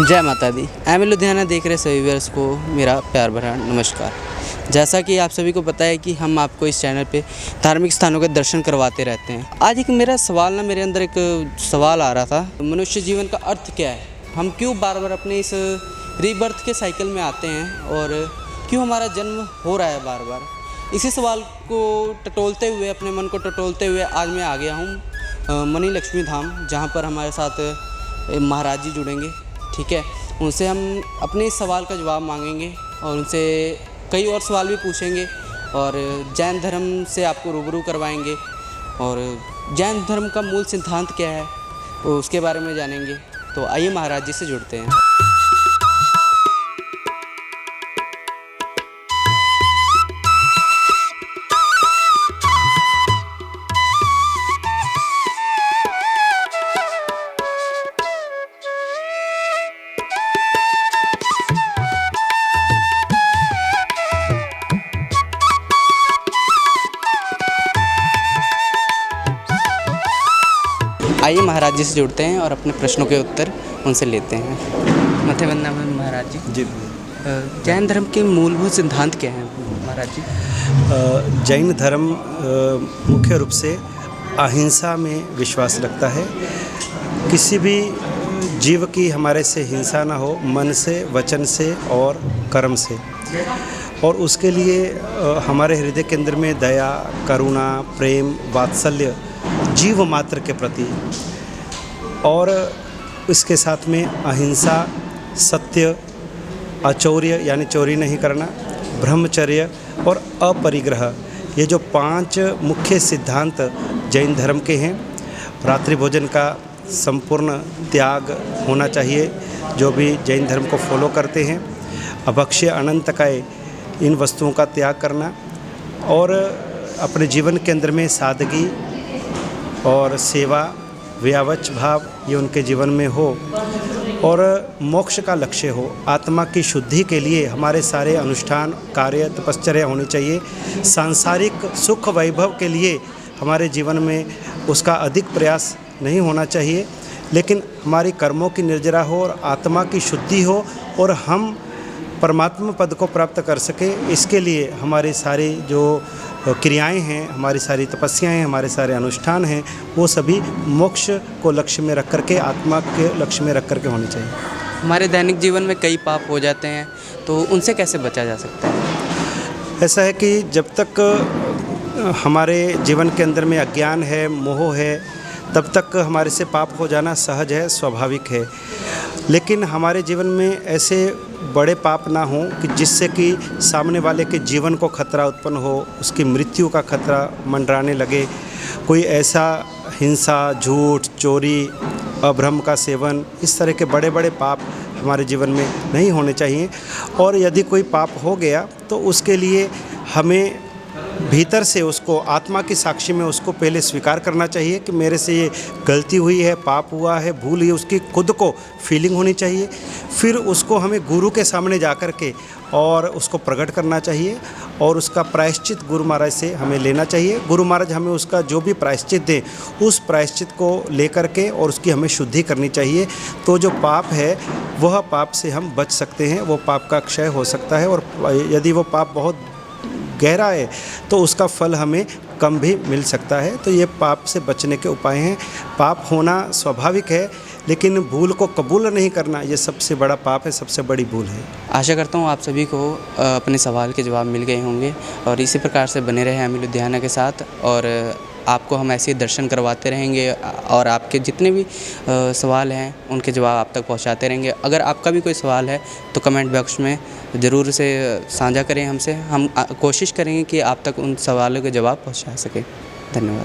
जय माता दी। एम लुधियाना देख रहे सभी व्यूअर्स को मेरा प्यार भरा नमस्कार। जैसा कि आप सभी को पता है कि हम आपको इस चैनल पे धार्मिक स्थानों के दर्शन करवाते रहते हैं। आज एक मेरा सवाल मेरे अंदर एक सवाल आ रहा था, मनुष्य जीवन का अर्थ क्या है? हम क्यों बार बार अपने इस रीबर्थ के साइकिल में आते हैं और क्यों हमारा जन्म हो रहा है बार बार? इसी सवाल को टटोलते हुए, अपने मन को टटोलते हुए आज मैं आ गया हूँ मणि लक्ष्मी धाम, जहाँ पर हमारे साथ महाराज जी जुड़ेंगे। ठीक है, उनसे हम अपने इस सवाल का जवाब मांगेंगे और उनसे कई और सवाल भी पूछेंगे और जैन धर्म से आपको रूबरू करवाएंगे और जैन धर्म का मूल सिद्धांत क्या है वो उसके बारे में जानेंगे। तो आइए महाराज जी से जुड़ते हैं। आइए महाराज जी से जुड़ते हैं और अपने प्रश्नों के उत्तर उनसे लेते हैं। मथे वंदना महाराज जी। जी। जैन धर्म के मूलभूत सिद्धांत क्या हैं महाराज जी? जैन धर्म मुख्य रूप से अहिंसा में विश्वास रखता है। किसी भी जीव की हमारे से हिंसा ना हो, मन से, वचन से और कर्म से। और उसके लिए हमारे हृदय केंद्र में दया, करुणा, प्रेम, वात्सल्य जीव मात्र के प्रति, और इसके साथ में अहिंसा, सत्य, अचौर्य यानी चोरी नहीं करना, ब्रह्मचर्य और अपरिग्रह, ये जो 5 मुख्य सिद्धांत जैन धर्म के हैं। रात्रि भोजन का संपूर्ण त्याग होना चाहिए जो भी जैन धर्म को फॉलो करते हैं। अभक्ष्य अनंतकाय, इन वस्तुओं का त्याग करना और अपने जीवन के अंदर में सादगी और सेवा, व्यावच भाव ये उनके जीवन में हो और मोक्ष का लक्ष्य हो। आत्मा की शुद्धि के लिए हमारे सारे अनुष्ठान, कार्य, तपश्चर्या होनी चाहिए। सांसारिक सुख वैभव के लिए हमारे जीवन में उसका अधिक प्रयास नहीं होना चाहिए, लेकिन हमारी कर्मों की निर्जरा हो और आत्मा की शुद्धि हो और हम परमात्मा पद को प्राप्त कर सके। इसके लिए हमारी सारी जो क्रियाएं हैं, हमारी सारी तपस्याएं हैं, हमारे सारे अनुष्ठान हैं, वो सभी मोक्ष को लक्ष्य में रख करके, आत्मा के लक्ष्य में रख करके होनी चाहिए। हमारे दैनिक जीवन में कई पाप हो जाते हैं, तो उनसे कैसे बचा जा सकता है? ऐसा है कि जब तक हमारे जीवन के अंदर में अज्ञान है, मोह है, तब तक हमारे से पाप हो जाना सहज है, स्वाभाविक है। लेकिन हमारे जीवन में ऐसे बड़े पाप ना हों कि जिससे कि सामने वाले के जीवन को खतरा उत्पन्न हो, उसकी मृत्यु का खतरा मंडराने लगे। कोई ऐसा हिंसा, झूठ, चोरी, अभ्रम का सेवन, इस तरह के बड़े बड़े पाप हमारे जीवन में नहीं होने चाहिए। और यदि कोई पाप हो गया तो उसके लिए हमें भीतर से उसको, आत्मा की साक्षी में उसको पहले स्वीकार करना चाहिए कि मेरे से ये गलती हुई है, पाप हुआ है, भूल हुई, उसकी खुद को फीलिंग होनी चाहिए। फिर उसको हमें गुरु के सामने जा कर के और उसको प्रकट करना चाहिए और उसका प्रायश्चित गुरु महाराज से हमें लेना चाहिए। गुरु महाराज हमें उसका जो भी प्रायश्चित दें, उस प्रायश्चित को लेकर के और उसकी हमें शुद्धि करनी चाहिए। तो जो पाप है वह पाप से हम बच सकते हैं, वो पाप का क्षय हो सकता है। और यदि वो पाप बहुत गहरा है तो उसका फल हमें कम भी मिल सकता है। तो ये पाप से बचने के उपाय हैं। पाप होना स्वाभाविक है, लेकिन भूल को कबूल नहीं करना ये सबसे बड़ा पाप है, सबसे बड़ी भूल है। आशा करता हूँ आप सभी को अपने सवाल के जवाब मिल गए होंगे और इसी प्रकार से बने रहे हमें लुधियाना के साथ, और आपको हम ऐसे ही दर्शन करवाते रहेंगे और आपके जितने भी सवाल हैं उनके जवाब आप तक पहुंचाते रहेंगे। अगर आपका भी कोई सवाल है तो कमेंट बॉक्स में ज़रूर से साझा करें हमसे, हम कोशिश करेंगे कि आप तक उन सवालों के जवाब पहुंचा सकें। धन्यवाद।